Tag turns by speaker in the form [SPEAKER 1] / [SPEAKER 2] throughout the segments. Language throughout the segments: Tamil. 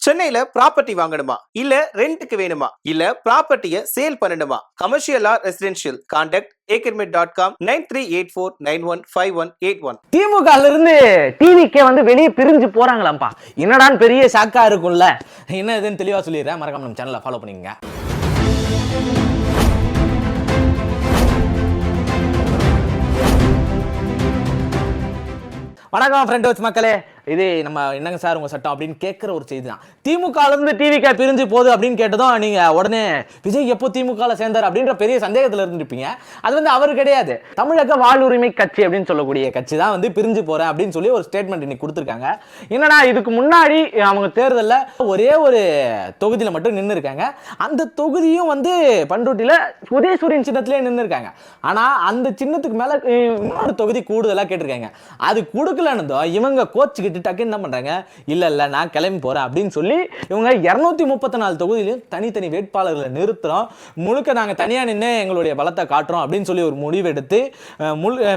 [SPEAKER 1] சென்னையில ப்ராப்பர்ட்டி வாங்கணுமா இல்ல ரெண்டுக்கு வேணுமா இல்ல ப்ராப்பர்ட்டியை சேல் பண்ணணுமா கமர்ஷியலா ரெசிடென்ஷியல் கான்டாக்ட் akermit.com 9384915181.
[SPEAKER 2] திமுக இருந்து டிவிக்கே வந்து வெளியே பிரிஞ்சு போறாங்களாம்ப்பா. என்னடான்னு பெரிய ஷாக்கா இருக்கும்ல. என்ன இதுன்னு தெளிவா சொல்லிடுறேன். மறக்காம நம்ம சேனலை ஃபாலோ பண்ணிக்கங்க. வணக்கம் ஃப்ரெண்ட்ஸ் மக்களே, இது நம்ம என்னங்க சார் உங்க சட்டம் அப்படின்னு கேட்குற ஒரு செய்தி தான். திமுகலேருந்து டிவிக்கே பிரிஞ்சு போகுது அப்படின்னு கேட்டதும் நீங்கள் உடனே விஜய் எப்போ திமுகவில் சேர்ந்தார் அப்படின்ற பெரிய சந்தேகத்தில் இருந்துருப்பீங்க. அது வந்து அவர் கிடையாது. தமிழக வாழ்வுரிமை கட்சி அப்படின்னு சொல்லக்கூடிய கட்சி தான் வந்து பிரிஞ்சு போகிறேன் அப்படின்னு சொல்லி ஒரு ஸ்டேட்மெண்ட் இன்னைக்கு கொடுத்துருக்காங்க. என்னன்னா, இதுக்கு முன்னாடி அவங்க தேர்தலில் ஒரே ஒரு தொகுதியில் மட்டும் நின்று இருக்காங்க. அந்த தொகுதியும் வந்து பண்ருட்டியில் உதயசூரியன் சின்னத்திலே நின்று இருக்காங்க. ஆனால் அந்த சின்னத்துக்கு மேலே இன்னொரு தொகுதி கூடுதலாக கேட்டிருக்காங்க. அது கொடுக்கலன்னு இவங்க கோச்சுக்கிட்டு டக்குன்னு என்ன பண்றாங்க, இல்ல நான் கிளம்பி போறேன் அப்படின்னு சொல்லி இவங்க 234 தொகுதியிலும் தனித்தனி வேட்பாளர்களை நிறுத்துறோம், முழுக்க நாங்க தனியா நின்று எங்களுடைய பலத்தை காட்டுறோம் அப்படின்னு சொல்லி ஒரு முடிவு எடுத்து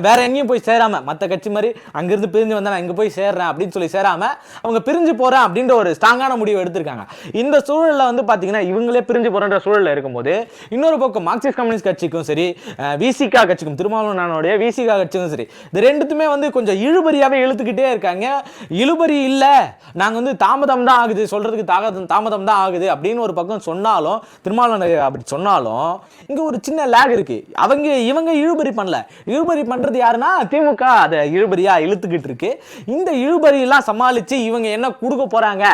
[SPEAKER 2] வேற எங்கேயும் போய் சேராம, மற்ற கட்சி மாதிரி அங்கிருந்து பிரிஞ்சு வந்தா நான் இங்க போய் சேர்றேன் அப்படின்னு சொல்லி சேராம அவங்க பிரிஞ்சு போறேன் அப்படின்ற ஒரு ஸ்ட்ராங்கான முடிவு எடுத்திருக்காங்க. இந்த சூழல்ல வந்து பாத்தீங்கன்னா இவங்களே பிரிஞ்சு போறன்ற சூழல்ல இருக்கும்போது இன்னொரு பக்கம் மார்க்சிஸ்ட் கம்யூனிஸ்ட் கட்சிக்கும் சரி, விசிகா கட்சிக்கும், திருமாவளவனுடைய விசிகா கட்சிக்கும் சரி, இது ரெண்டுத்துமே வந்து கொஞ்சம் இழுபறியாவே இழுத்துக்கிட்டே இருக்காங்க. இழுபறி இல்ல, நாங்க வந்து தாமதம் தான் ஆகுது, சொல்றதுக்கு தாமதம் தான் ஆகுது அப்படின்னு ஒரு பக்கம் சொன்னாலும், திருமாவளவன் அப்படி சொன்னாலும் இங்க ஒரு சின்ன லேக் இருக்கு. இவங்க இழுபறி பண்ணல. இழுபறி பண்றது யாருன்னா திமுக அதை இழுபறியா இழுத்துக்கிட்டு இருக்கு. இந்த இழுபறி எல்லாம் சமாளிச்சு இவங்க என்ன கொடுக்க போறாங்க,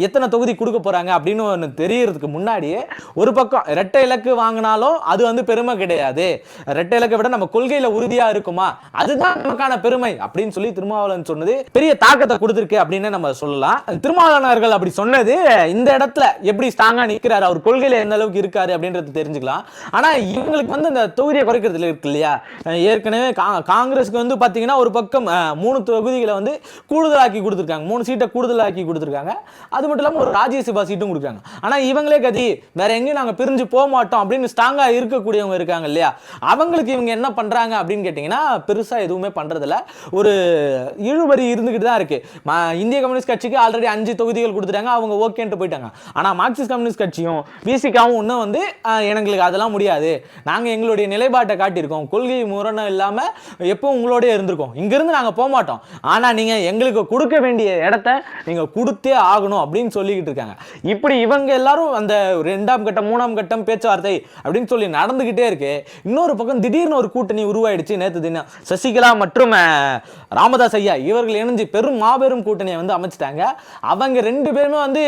[SPEAKER 2] எத்தனை தொகுதி கொடுக்க போறாங்க அப்படின்னு தெரியறதுக்கு முன்னாடியே ஒரு பக்கம் இரட்டை இலக்கு வாங்கினாலும் அது வந்து பெருமை கிடையாது, இரட்டை இலக்கை விட நம்ம கொள்கையில உறுதியா இருக்குமா அதுதான் நமக்கான பெருமை அப்படின்னு சொல்லி திருமாவளவன் சொன்னது பெரிய தாக்கத்தை கொடுத்திருக்கு அப்படின்னு நம்ம சொல்லலாம். திருமாவளவன் அப்படி சொன்னது இந்த இடத்துல எப்படி ஸ்ட்ராங்கா நிற்கிறாரு, அவர் கொள்கையில எந்த அளவுக்கு இருக்காரு அப்படின்றது தெரிஞ்சுக்கலாம். ஆனா இவங்களுக்கு வந்து இந்த தொகுதியை குறைக்கிறதுல இருக்கு இல்லையா, ஏற்கனவே காங்கிரஸுக்கு வந்து பாத்தீங்கன்னா ஒரு பக்கம் 3 தொகுதிகளை வந்து கூடுதலாக்கி கொடுத்துருக்காங்க, 3 சீட்டை கூடுதலாக்கி கொடுத்துருக்காங்க. அது மட்டும் இல்லாமல் ஒரு ராஜ்யசபா சீட்டும் கொடுக்காங்க. ஆனா இவங்களே கதி வேற எங்கேயும் நாங்க பிரிஞ்சு போக மாட்டோம் அப்படின்னு ஸ்ட்ராங்கா இருக்கக்கூடியவங்க இருக்காங்க இல்லையா, அவங்களுக்கு இவங்க என்ன பண்றாங்க அப்படின்னு கேட்டீங்கன்னா பெருசா எதுவுமே பண்றதில்ல. ஒரு இழுபறி இருந்துகிட்டு தான் இருக்கு. இந்திய கம்யூனிஸ்ட் கட்சிக்கு ஆல்ரெடி 5 தொகுதிகள் கொடுத்துட்டாங்க, அவங்க ஓகேன்ட்டு போயிட்டாங்க. ஆனா மார்க்சிஸ்ட் கம்யூனிஸ்ட் கட்சியும் விசிகாவும் இன்னும் வந்து எங்களுக்கு அதெல்லாம் முடியாது, நாங்க எங்களுடைய நிலைப்பாட்டை காட்டியிருக்கோம், கொள்கை முரணம் இல்லாம எப்பவும் உங்களோட இருந்திருக்கோம், இங்கிருந்து நாங்க போக மாட்டோம், ஆனா நீங்க எங்களுக்கு கொடுக்க வேண்டிய இடத்த நீங்க கொடுத்தே ஆகணும் அப்படின்னு சொல்லிக்கிட்டு இருக்காங்க. இப்படி இவங்க எல்லாரும் அந்த 2ஆம் கட்டம் 3ஆம் கட்டம் பேச்சுவார்த்தை அப்படின்னு சொல்லி நடந்துகிட்டே இருக்கு. இன்னொரு பக்கம் திடீர்னு ஒரு கூட்டணி உருவாயிடுச்சு. நேற்று தினம் சசிகலா மற்றும் ராமதாஸ் ஐயா இவர்கள் இணைஞ்சு மாபெரும் கூட்டணியை வந்து அமைச்சிட்டாங்க. அவங்க 2 பேருமே வந்து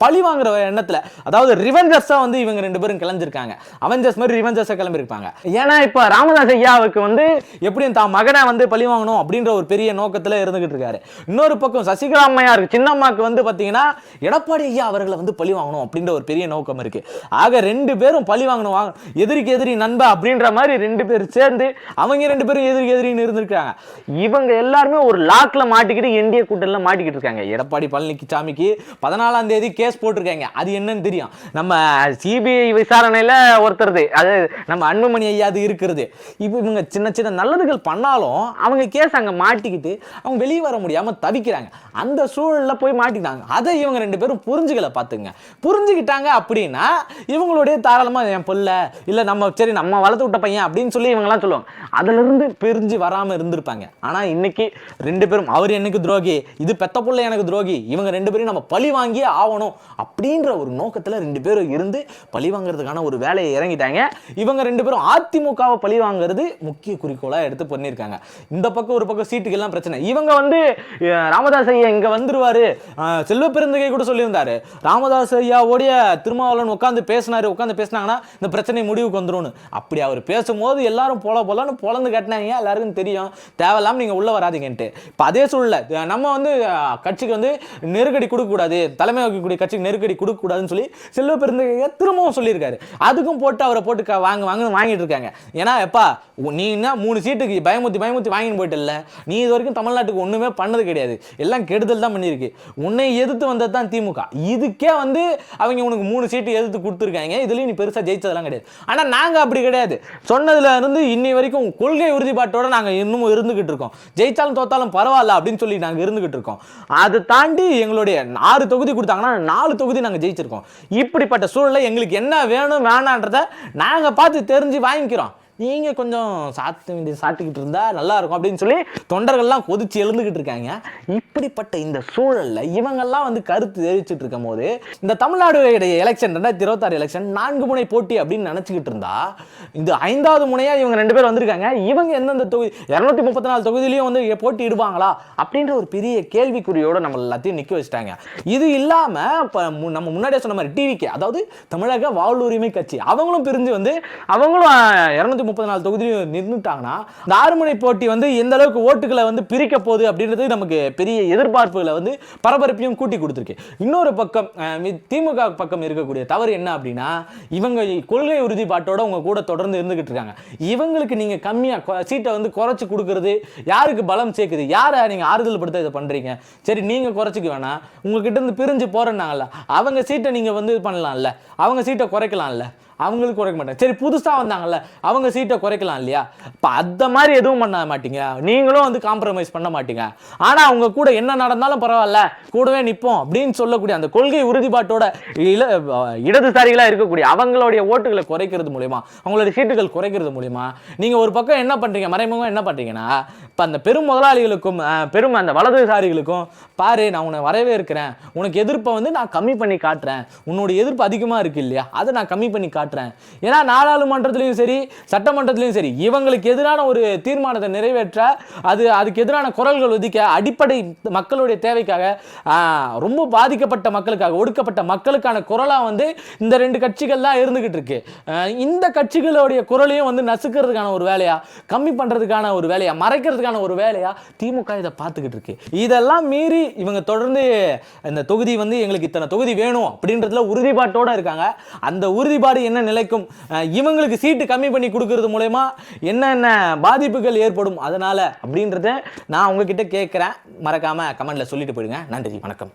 [SPEAKER 2] பழி வாங்குற எண்ணத்துல, அதாவது ரிவெஞ்சர்ஸா வந்து இவங்க 2 பேரும் கிளம்பிருக்காங்க. அவெஞ்சர்ஸ் மாதிரி ரிவெஞ்சர்ஸா கிளம்பிருப்பாங்க. ஏன்னா இப்ப ராமதாஸ் ஐயாவுக்கு வந்து எப்படியும் தான் மகனை வந்து பழி வாங்கணும் அப்படின்ற ஒரு பெரிய நோக்கத்துல இருந்துகிட்டு இருக்காரு. இன்னொரு பக்கம் சசிகலா அம்மையாருக்கு சின்னம்மாக்கு வந்து பாத்தீங்கன்னா எடப்பாடி ஐயா அவர்களை வந்து பழி வாங்கணும் அப்படின்ற ஒரு பெரிய நோக்கம் இருக்கு. ஆக 2 பேரும் பழி வாங்கணும், எதிரிக்கு எதிரி நண்பா அப்படின்ற மாதிரி 2 பேரும் சேர்ந்து அவங்க 2 பேரும் எதிரிக்கு எதிரின்னு இருந்திருக்காங்க. இவங்க எல்லாருமே ஒரு லாக்ல மாட்டிக்கிட்டு என்டிஏ கூட்டணில மாட்டிக்கிட்டு இருக்காங்க. எடப்பாடி பழனிசாமிக்கு 14ஆம் தேதி கேஸ் போட்டிருக்காங்க. அது என்னன்னு தெரியும், நம்ம சிபிஐ விசாரணையில ஒருத்தருது, அது நம்ம அன்புமணி ஐயா இருக்கிறது. இப்போ இவங்க சின்ன சின்ன நல்லதுகள் பண்ணாலும் அவங்க கேஸ் அங்க மாட்டிக்கிட்டு அவங்க வெளியே வர முடியாம தவிக்கிறாங்க. அந்த சூழல்ல போய் மாட்டிட்டாங்க. அதை இவங்க 2 பேரும் புரிஞ்சுக்கல. பாத்துங்க, புரிஞ்சுக்கிட்டாங்க அப்படின்னா இவங்களுடைய தாராளமா என் பிள்ளை இல்ல நம்ம சரி நம்ம வளர்த்து விட்ட பையன் அப்படின்னு சொல்லி இவங்க எல்லாம் சொல்லுவாங்க. அதுல இருந்து பிரிஞ்சு வராம இருந்திருப்பாங்க. ஆனா இன்னைக்கு 2 பேரும் அவர் எனக்கு துரோகி, இது பெத்த புள்ள எனக்கு துரோகி, இவங்க 2 பேரும் நம்ம பழி வாங்கியே ஆகணும் அப்படின்ற ஒரு நோக்கத்துல 2 பேரும் இருந்து பழி வாங்குறதுக்கான ஒரு வேலையை இறங்கிட்டாங்க. இவங்க 2 பேரும் அதிமுகவை பழி வாங்குறது முக்கிய குறிக்கோளா எடுத்து பண்ணிருக்காங்க. இந்த பக்கம் ஒரு பக்கம் சீட்டுக்கு எல்லாம் பிரச்சனை. இவங்க வந்து ராமதாஸ் ஐயா இங்க வந்துருவாரு, செல்வ பெருந்தகை கூட சொல்லியிருந்தாரு, ராமதாஸ் ஐயாவோடைய திருமாவளவன் உட்காந்து பேசினாங்கன்னா இந்த பிரச்சனை முடிவுக்கு வந்துரும். அப்படி அவர் பேசும்போது எல்லாரும் போலன்னு பொலந்து கட்டினாங்க. எல்லாருக்கும் தெரியும் தேவையில்லாம நீங்க உள்ள வராதீங்கன்ட்டு. இப்ப அதே சூழல்ல நம்ம வந்து கட்சிக்கு வந்து நெருக்கடி கொடுக்க கூடாது, தலைமை வகிக்கக்கூடிய கட்சிக்கு நெருக்கடி கொடுக்க கூடாதுன்னு சொல்லி செல்வ பெருந்தகை திரும்பவும் சொல்லியிருக்காரு. அதுக்கும் போட்டு அவரை போட்டு வாங்கிட்டு இருக்காங்க. ஏன்னா எப்பா நீ என்ன 3 சீட்டுக்கு பயமுத்தி வாங்கின்னு போயிட்டு இல்ல, நீ இது வரைக்கும் தமிழ்நாட்டுக்கு ஒண்ணுமே பண்ணது கிடையாது, எல்லாம் கெடுதல் தான் பண்ணிருக்கு, உன்னை எதிர்த்து வந்தது தான் திமுக, இதுக்கே வந்து அவங்க உனக்கு 3 சீட்டு எதிர்த்து கொடுத்துருக்காங்க, இதுலயும் நீ பெருசா ஜெயிச்சதெல்லாம் கிடையாது. ஆனா நாங்க அப்படி கிடையாது, சொன்னதுல இருந்து இன்னி வரைக்கும் கொள்கை உறுதிப்பாட்டோட நாங்க இன்னமும் இருந்துகிட்டு இருக்கோம், ஜெயிச்சாலும் தோத்தாலும் பரவாயில்ல அப்படின்னு சொல்லி நாங்கள் இருந்துகிட்டு இருக்கோம். அதை தாண்டி எங்களுடைய 6 தொகுதி கொடுத்தாங்கன்னா 4 தொகுதி நாங்கள் ஜெயிச்சிருக்கோம். இப்படிப்பட்ட சூழலை எங்களுக்கு என்ன வேணும் வேணான்றதை நாங்கள் பார்த்து தெரிஞ்சு வாங்கிக்கிறோம். நீங்கள் கொஞ்சம் சாட்டிக்கிட்டு இருந்தா நல்லா இருக்கும் அப்படின்னு சொல்லி தொண்டர்கள்லாம் கொதிச்சு எழுந்துக்கிட்டு இருக்காங்க. இப்படிப்பட்ட இந்த சூழல்ல இவங்கெல்லாம் வந்து கருத்து தெரிவிச்சுட்டு இருக்கும் போது இந்த தமிழ்நாடு எலெக்ஷன் 2026 எலெக்ஷன் 4 முனை போட்டி அப்படின்னு நினைச்சுக்கிட்டு இருந்தா இந்த 5வது முனையா இவங்க 2 பேர் வந்திருக்காங்க. இவங்க எந்தெந்த தொகுதி 234 தொகுதியிலையும் வந்து போட்டி இடுவாங்களா அப்படின்ற ஒரு பெரிய கேள்விக்குறியோட நம்ம எல்லாத்தையும் நிக்க வச்சுட்டாங்க. இது இல்லாம நம்ம முன்னாடியே சொன்ன மாதிரி டிவிக்கு, அதாவது தமிழக வாழ்வுரிமை கட்சி, அவங்களும் பிரிஞ்சு வந்து அவங்களும் 234 தொகுதியிலும் நின்றுட்டாங்கன்னா இந்த 6 முனை போட்டி வந்து எந்த அளவுக்கு ஓட்டுகளை வந்து பிரிக்க போகுது அப்படின்றது நமக்கு பெரிய எதிர்பார்ப்புகளை வந்து பரபரப்பையும் கூட்டி கொடுத்துருக்கு. இன்னொரு பக்கம் திமுக பக்கம் இருக்கக்கூடிய தவறு என்ன அப்படின்னா, இவங்க கொள்கை உறுதிப்பாட்டோட உங்க கூட தொடர்ந்து இருந்துகிட்டு இருக்காங்க. இவங்களுக்கு நீங்க கம்மியா சீட்டை வந்து குறைச்சு கொடுக்கறது யாருக்கு பலம் சேர்க்குது? யாரை நீங்க ஆறுதல் படுத்த இதை பண்றீங்க? சரி, நீங்க குறைச்சிக்க வேணாம், உங்ககிட்ட இருந்து பிரிஞ்சு போறேன்னாங்கல்ல, அவங்க சீட்டை நீங்க வந்து பண்ணலாம்ல, அவங்க சீட்டை குறைக்கலாம்ல, அவங்களுக்கு குறைக்க மாட்டாங்க. சரி, புதுசாக வந்தாங்கல்ல, அவங்க சீட்டை குறைக்கலாம் இல்லையா? இப்போ அந்த மாதிரி எதுவும் பண்ண மாட்டீங்க, நீங்களும் வந்து காம்ப்ரமைஸ் பண்ண மாட்டீங்க. ஆனால் அவங்க கூட என்ன நடந்தாலும் பரவாயில்ல, கூடவே நிற்போம் அப்படின்னு சொல்லக்கூடிய அந்த கொள்கை உறுதிப்பாட்டோட இடதுசாரிகளாக இருக்கக்கூடிய அவங்களுடைய ஓட்டுகளை குறைக்கிறது மூலமா, அவங்களுடைய சீட்டுகள் குறைக்கிறது மூலமா நீங்கள் ஒரு பக்கம் என்ன பண்ணுறீங்க, மறைமுகம் என்ன பண்ணுறீங்கன்னா, இப்போ அந்த பெரும் முதலாளிகளுக்கும் பெரும் அந்த வலதுசாரிகளுக்கும், பாரு நான் உன்னை வரவே இருக்கிறேன், உனக்கு எதிர்ப்பை வந்து நான் கம்மி பண்ணி காட்டுறேன், உன்னோட எதிர்ப்பு அதிகமாக இருக்கு இல்லையா, அதை நான் கம்மி பண்ணி காட்டுறேன். ஏன்னா நாடாளுமன்றத்திலையும் சரி சட்டமன்றத்திலையும் சரி இவங்களுக்கு எதிரான ஒரு தீர்மானத்தை நிறைவேற்ற, அதுக்கு எதிரான குரல்கள் ஒதுக்க, அடிப்படை மக்களுடைய தேவைக்காக, ரொம்ப பாதிக்கப்பட்ட மக்களுக்காக, ஒடுக்கப்பட்ட மக்களுக்கான குரலாக வந்து இந்த 2 கட்சிகள் தான் இருந்துகிட்டு இருக்கு. இந்த கட்சிகளுடைய குரலையும் வந்து நசுக்கிறதுக்கான ஒரு வேலையா, கம்மி பண்றதுக்கான ஒரு வேலையா, மறைக்கிறதுக்கான ஒரு வேலையா திமுக இதை பார்த்துக்கிட்டு இருக்கு. இதெல்லாம் மீறி இவங்க தொடர்ந்து இந்த தொகுதி வந்து எங்களுக்கு இத்தனை தொகுதி வேணும் அப்படின்றதுல உறுதிப்பாட்டோட இருக்காங்க. அந்த உறுதிப்பாடு என்ன நிலைக்கும், இவங்களுக்கு சீட்டு கம்மி பண்ணி கொடுக்கிறது மூலமா என்னென்ன பாதிப்புகள் ஏற்படும் அதனால அப்படின்றத நான் உங்ககிட்ட கேட்கிறேன். மறக்காம கமெண்ட்ல சொல்லிட்டு போயிடுங்க. நன்றி, வணக்கம்.